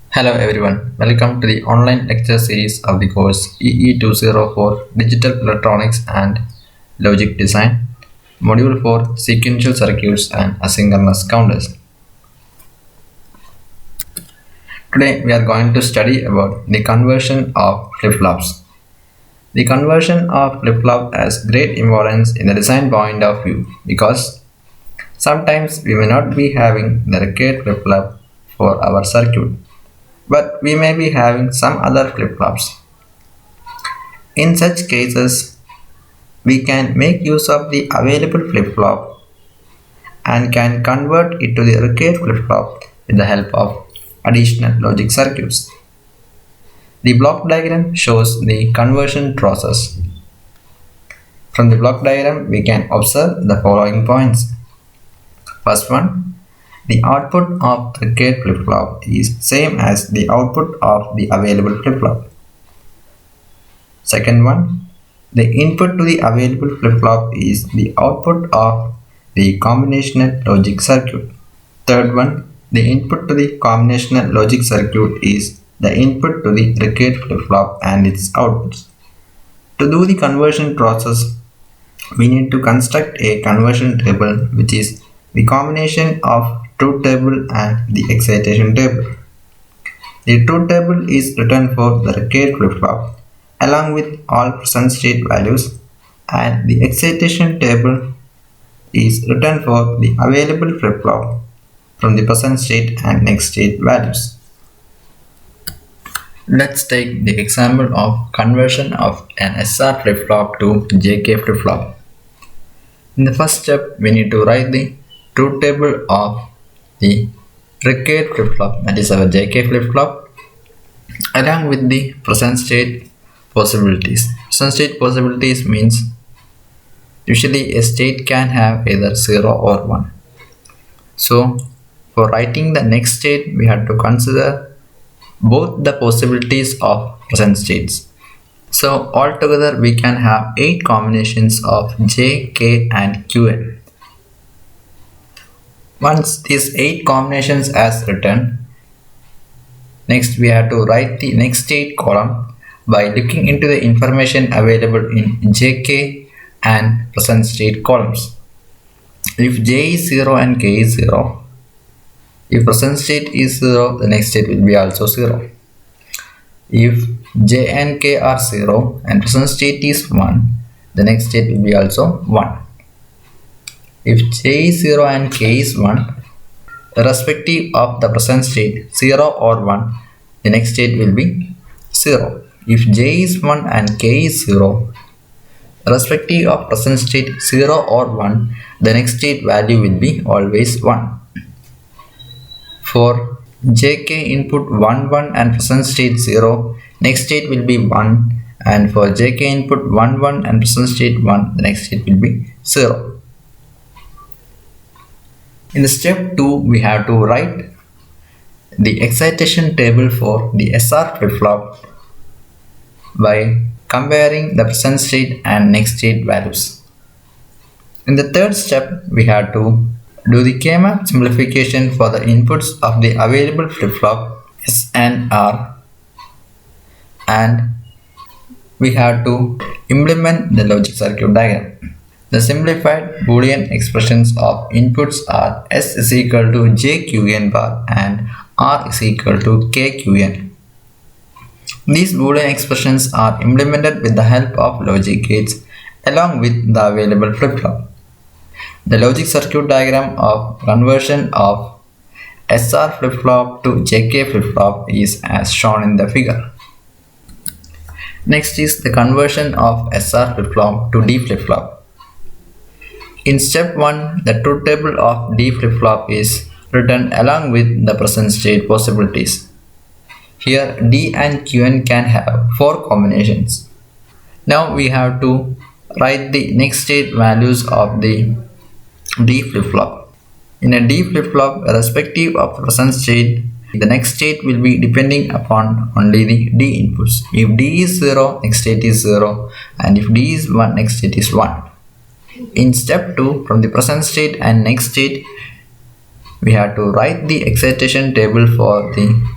Hello everyone, welcome to the online lecture series of the course EE204 Digital Electronics and Logic Design, Module 4 Sequential Circuits and Asynchronous Counters. Today we are going to study about the conversion of flip-flops. The conversion of flip-flop has great importance in the design point of view because sometimes we may not be having the required flip-flop for our circuit, but we may be having some other flip-flops. In such cases, we can make use of the available flip-flop and can convert it to the required flip-flop with the help of additional logic circuits. The block diagram shows the conversion process. From the block diagram, we can observe the following points. First one, the output of the required flip-flop is same as the output of the available flip-flop. Second one, the input to the available flip-flop is the output of the combinational logic circuit. Third one, the input to the combinational logic circuit is the input to the required flip-flop and its outputs. To do the conversion process, we need to construct a conversion table which is the combination of truth table and the excitation table. The truth table is written for the required flip-flop along with all present state values, and the excitation table is written for the available flip-flop from the present state and next state values. Let's take the example of conversion of an SR flip-flop to JK flip-flop. In the first step, we need to write the truth table of the required flip-flop, that is our JK flip-flop, along with the present state possibilities. Present state possibilities means usually a state can have either 0 or 1. So for writing the next state, we have to consider both the possibilities of present states. So altogether we can have 8 combinations of J, K and Qn. Once these 8 combinations as written, next we have to write the next state column by looking into the information available in JK and present state columns. If J is 0 and K is 0, if present state is 0, the next state will be also 0. If J and K are 0 and present state is 1, the next state will be also 1. If J is 0 and K is 1, irrespective of the present state 0 or 1, the next state will be 0. If J is 1 and K is 0, irrespective of present state 0 or 1, the next state value will be always 1. For JK input 1 1 and present state 0, next state will be 1, and for JK input 1 1 and present state 1, the next state will be 0. In the step 2, we have to write the excitation table for the SR flip-flop by comparing the present state and next state values. In the third step, we have to do the K-map simplification for the inputs of the available flip-flop S and R, and we have to implement the logic circuit diagram. The simplified Boolean expressions of inputs are S is equal to JQN bar and R is equal to KQN. These Boolean expressions are implemented with the help of logic gates along with the available flip-flop. The logic circuit diagram of conversion of SR flip-flop to JK flip-flop is as shown in the figure. Next is the conversion of SR flip-flop to D flip-flop. In step 1, the truth table of D flip-flop is written along with the present state possibilities. Here D and Qn can have 4 combinations. Now we have to write the next state values of the D flip-flop. In a D flip-flop, irrespective of the present state, the next state will be depending upon only the D inputs. If D is 0, next state is 0, and if D is 1, next state is 1. In step 2, from the present state and next state, we have to write the excitation table for the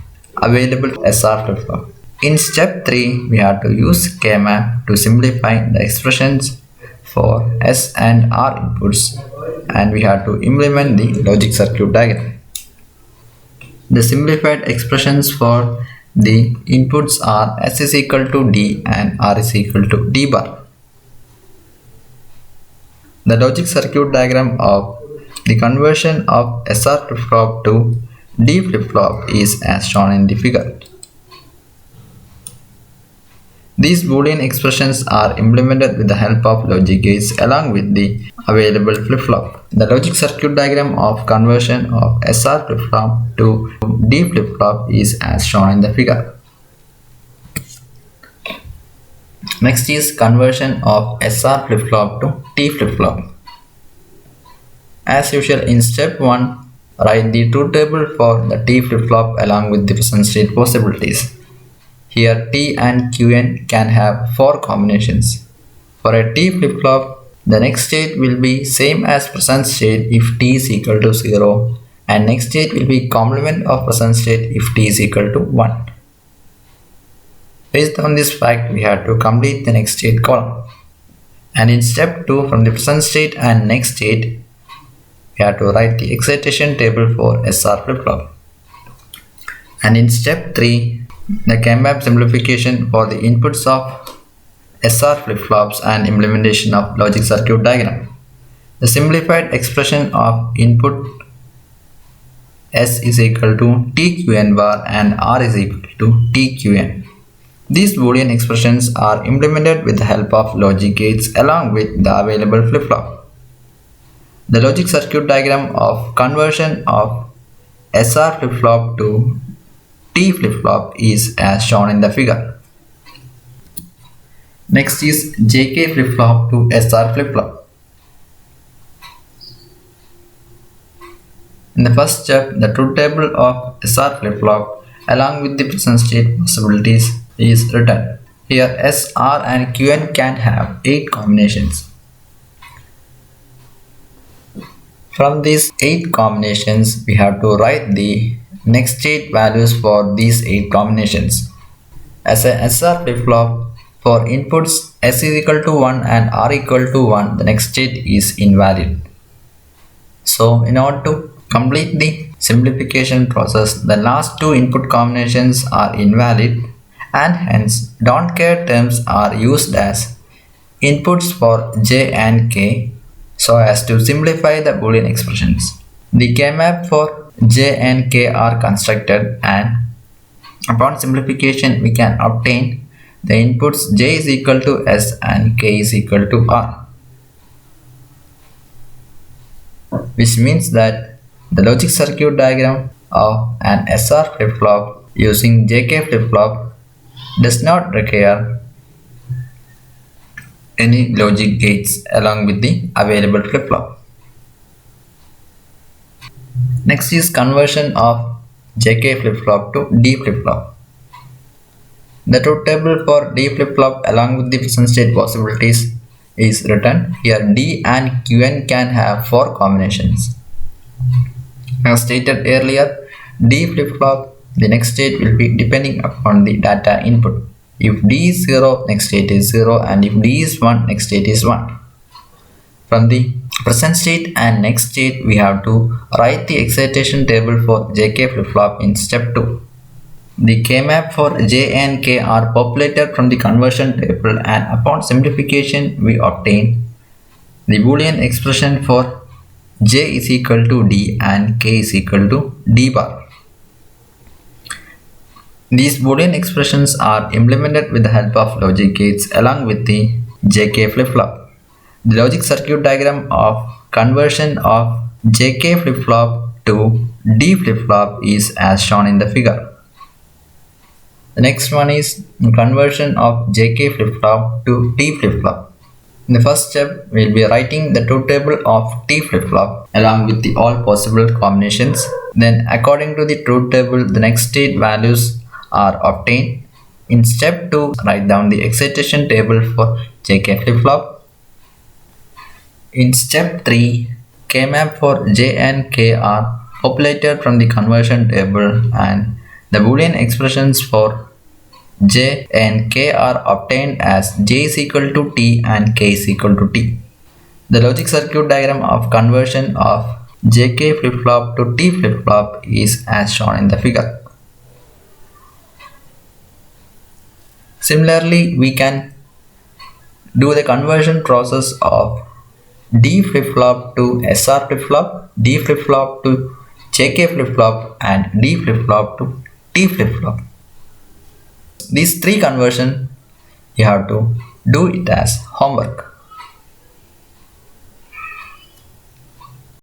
available SR flip-flop. In step 3, we have to use K-map to simplify the expressions for S and R inputs, and we have to implement the logic circuit diagram. The simplified expressions for the inputs are S is equal to D and R is equal to D bar. The logic circuit diagram of the conversion of SR flip-flop to D flip-flop is as shown in the figure. These Boolean expressions are implemented with the help of logic gates along with the available flip-flop. The logic circuit diagram of conversion of SR flip-flop to D flip-flop is as shown in the figure. Next is conversion of SR flip-flop to T flip-flop. As usual, in step 1, write the truth table for the T flip-flop along with the present state possibilities. Here T and Qn can have 4 combinations. For a T flip-flop, the next state will be same as present state if T is equal to 0, and next state will be complement of present state if T is equal to 1. Based on this fact, we have to complete the next state column. And in step 2, from the present state and next state, we have to write the excitation table for SR flip-flop. And in step 3, the K-map simplification for the inputs of SR flip-flops and implementation of logic circuit diagram. The simplified expression of input S is equal to TQN bar and R is equal to TQN. These Boolean expressions are implemented with the help of logic gates along with the available flip-flop. The logic circuit diagram of conversion of SR flip-flop to T flip-flop is as shown in the figure. Next is JK flip-flop to SR flip-flop. In the first step, the truth table of SR flip-flop along with the present state possibilities is written. Here S, R and Qn can have 8 combinations. From these 8 combinations, we have to write the next state values for these 8 combinations. As a SR flip-flop, for inputs S is equal to 1 and R equal to 1, the next state is invalid. So in order to complete the simplification process, the last 2 input combinations are invalid and hence don't care terms are used as inputs for J and K so as to simplify the Boolean expressions. The K-map for J and K are constructed, and upon simplification we can obtain the inputs J is equal to S and K is equal to R, which means that the logic circuit diagram of an SR flip-flop using JK flip-flop does not require any logic gates along with the available flip-flop. Next is conversion of JK flip-flop to D flip-flop. The truth table for D flip-flop along with the present state possibilities is written. Here D and Qn can have 4 combinations. As stated earlier, D flip-flop, the next state will be depending upon the data input. If D is 0, next state is 0, and if D is 1, next state is 1. From the present state and next state, we have to write the excitation table for JK flip-flop in step 2. The K-map for J and K are populated from the conversion table, and upon simplification we obtain the Boolean expression for J is equal to D and K is equal to D bar. These Boolean expressions are implemented with the help of logic gates along with the JK flip-flop. The logic circuit diagram of conversion of JK flip-flop to D flip-flop is as shown in the figure. The next one is conversion of JK flip-flop to T flip-flop. In the first step, we will be writing the truth table of T flip-flop along with the all possible combinations. Then according to the truth table, the next state values are obtained. In step 2, write down the excitation table for JK flip-flop. In step 3, K-map for J and K are populated from the conversion table, and The Boolean expressions for J and K are obtained as J is equal to T and K is equal to T. The logic circuit diagram of conversion of JK flip-flop to T flip-flop is as shown in the figure. Similarly, we can do the conversion process of D flip-flop to SR flip-flop, D flip-flop to JK flip-flop and D flip-flop to T flip-flop. These three conversions you have to do it as homework.